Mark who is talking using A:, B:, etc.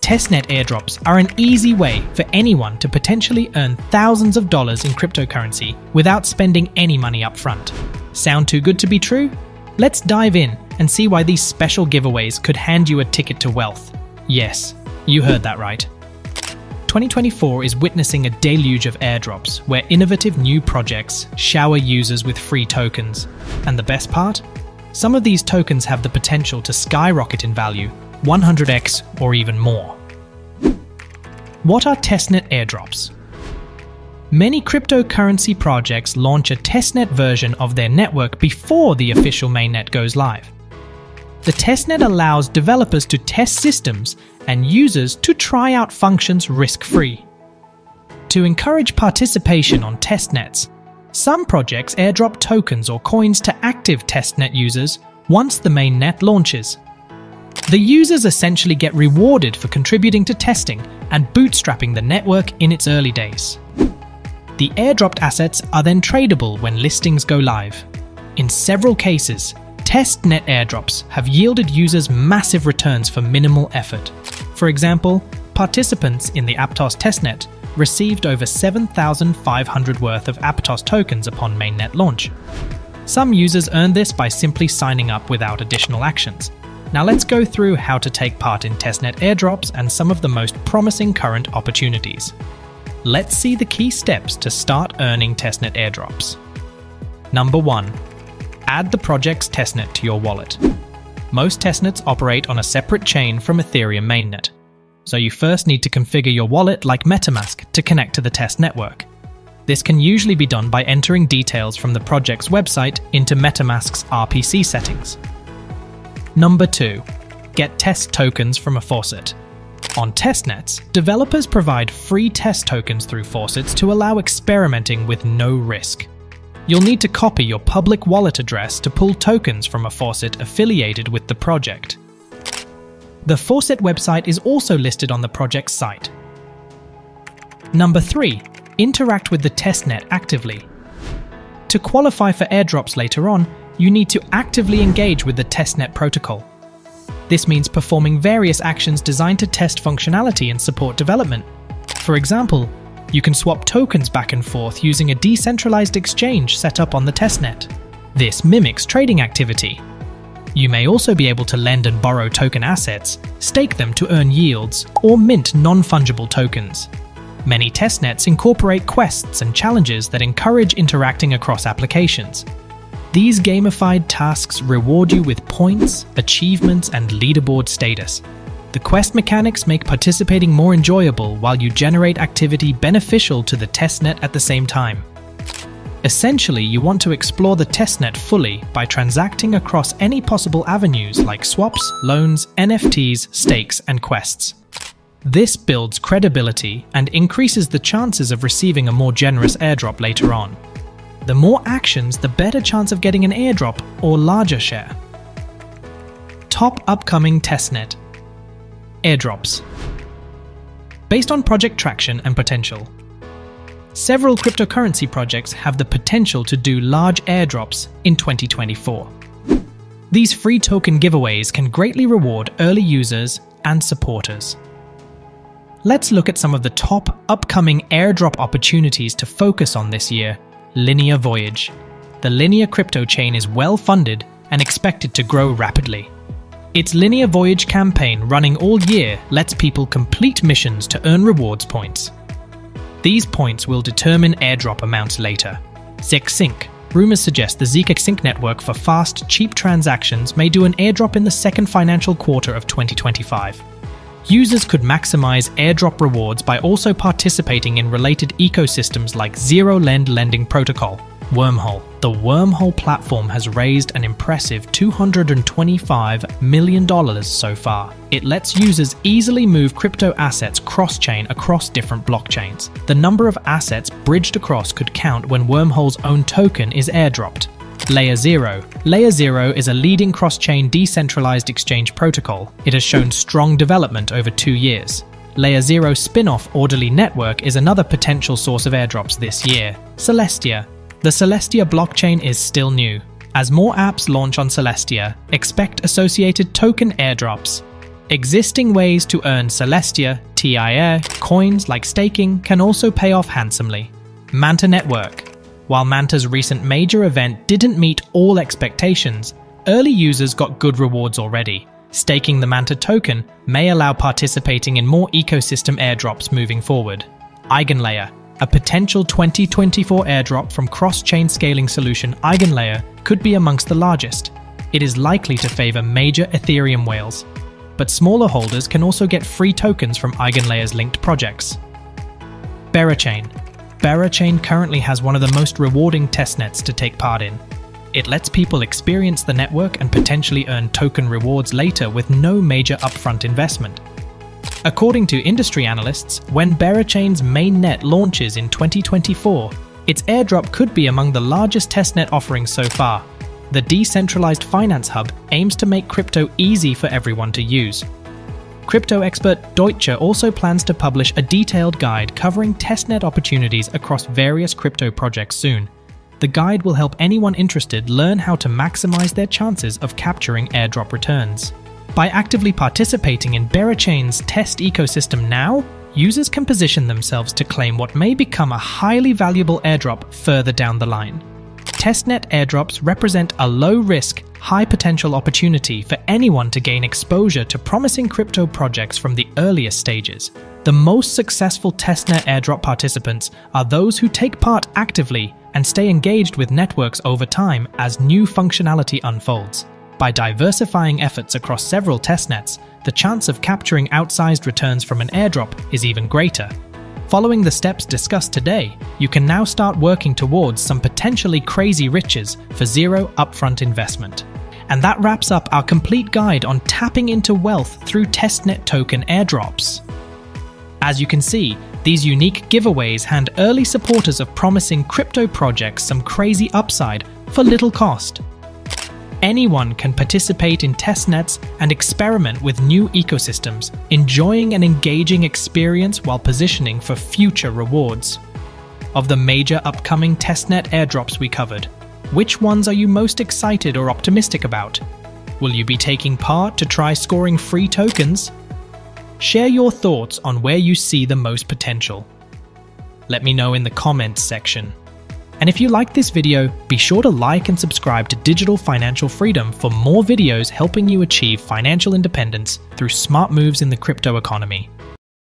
A: Testnet airdrops are an easy way for anyone to potentially earn thousands of dollars in cryptocurrency without spending any money up front. Sound too good to be true? Let's dive in and see why these special giveaways could hand you a ticket to wealth. Yes, you heard that right. 2024 is witnessing a deluge of airdrops where innovative new projects shower users with free tokens. And the best part? Some of these tokens have the potential to skyrocket in value, 100x or even more. What are testnet airdrops? Many cryptocurrency projects launch a testnet version of their network before the official mainnet goes live. The testnet allows developers to test systems and users to try out functions risk-free. To encourage participation on testnets, some projects airdrop tokens or coins to active testnet users once the mainnet launches. The users essentially get rewarded for contributing to testing and bootstrapping the network in its early days. The airdropped assets are then tradable when listings go live. In several cases, testnet airdrops have yielded users massive returns for minimal effort. For example, participants in the Aptos testnet received over 7,500 worth of Aptos tokens upon mainnet launch. Some users earned this by simply signing up without additional actions. Now let's go through how to take part in testnet airdrops and some of the most promising current opportunities. Let's see the key steps to start earning testnet airdrops. Number 1. Add the project's testnet to your wallet. Most testnets operate on a separate chain from Ethereum mainnet, so you first need to configure your wallet like MetaMask to connect to the test network. This can usually be done by entering details from the project's website into MetaMask's RPC settings. Number 2. Get test tokens from a faucet. On testnets, developers provide free test tokens through faucets to allow experimenting with no risk. You'll need to copy your public wallet address to pull tokens from a faucet affiliated with the project. The faucet website is also listed on the project's site. Number 3. Interact with the testnet actively. To qualify for airdrops later on, you need to actively engage with the testnet protocol. This means performing various actions designed to test functionality and support development. For example, you can swap tokens back and forth using a decentralized exchange set up on the testnet. This mimics trading activity. You may also be able to lend and borrow token assets, stake them to earn yields, or mint non-fungible tokens. Many testnets incorporate quests and challenges that encourage interacting across applications. These gamified tasks reward you with points, achievements, and leaderboard status. The quest mechanics make participating more enjoyable while you generate activity beneficial to the testnet at the same time. Essentially, you want to explore the testnet fully by transacting across any possible avenues like swaps, loans, NFTs, stakes, and quests. This builds credibility and increases the chances of receiving a more generous airdrop later on. The more actions, the better chance of getting an airdrop or larger share. Top upcoming testnet airdrops. Based on project traction and potential, several cryptocurrency projects have the potential to do large airdrops in 2024. These free token giveaways can greatly reward early users and supporters. Let's look at some of the top upcoming airdrop opportunities to focus on this year. Linea Voyage. The Linea crypto chain is well funded and expected to grow rapidly. Its Linea Voyage campaign running all year lets people complete missions to earn rewards points. These points will determine airdrop amounts later. zkSync. Rumors suggest the zkSync network for fast, cheap transactions may do an airdrop in the second financial quarter of 2025. Users could maximize airdrop rewards by also participating in related ecosystems like Zero-Lend Lending Protocol, Wormhole. The Wormhole platform has raised an impressive $225 million so far. It lets users easily move crypto assets cross-chain across different blockchains. The number of assets bridged across could count when Wormhole's own token is airdropped. Layer 0. Layer 0 is a leading cross-chain decentralized exchange protocol. It has shown strong development over 2 years. Layer 0 spin-off Orderly Network is another potential source of airdrops this year. Celestia. The Celestia blockchain is still new. As more apps launch on Celestia, expect associated token airdrops. Existing ways to earn Celestia, TIR, coins like staking can also pay off handsomely. Manta Network. While Manta's recent major event didn't meet all expectations, early users got good rewards already. Staking the Manta token may allow participating in more ecosystem airdrops moving forward. Eigenlayer. A potential 2024 airdrop from cross-chain scaling solution Eigenlayer could be amongst the largest. It is likely to favor major Ethereum whales, but smaller holders can also get free tokens from Eigenlayer's linked projects. Berachain. Berachain currently has one of the most rewarding testnets to take part in. It lets people experience the network and potentially earn token rewards later with no major upfront investment. According to industry analysts, when Berachain's mainnet launches in 2024, its airdrop could be among the largest testnet offerings so far. The decentralized finance hub aims to make crypto easy for everyone to use. Crypto expert Deutsche also plans to publish a detailed guide covering testnet opportunities across various crypto projects soon. The guide will help anyone interested learn how to maximize their chances of capturing airdrop returns. By actively participating in Berachain's test ecosystem now, users can position themselves to claim what may become a highly valuable airdrop further down the line. Testnet airdrops represent a low-risk, high-potential opportunity for anyone to gain exposure to promising crypto projects from the earliest stages. The most successful testnet airdrop participants are those who take part actively and stay engaged with networks over time as new functionality unfolds. By diversifying efforts across several testnets, the chance of capturing outsized returns from an airdrop is even greater. Following the steps discussed today, you can now start working towards some potentially crazy riches for zero upfront investment. And that wraps up our complete guide on tapping into wealth through testnet token airdrops. As you can see, these unique giveaways hand early supporters of promising crypto projects some crazy upside for little cost. Anyone can participate in testnets and experiment with new ecosystems, enjoying an engaging experience while positioning for future rewards. Of the major upcoming testnet airdrops we covered, which ones are you most excited or optimistic about? Will you be taking part to try scoring free tokens? Share your thoughts on where you see the most potential. Let me know in the comments section. And if you liked this video, be sure to like and subscribe to Digital Financial Freedom for more videos helping you achieve financial independence through smart moves in the crypto economy.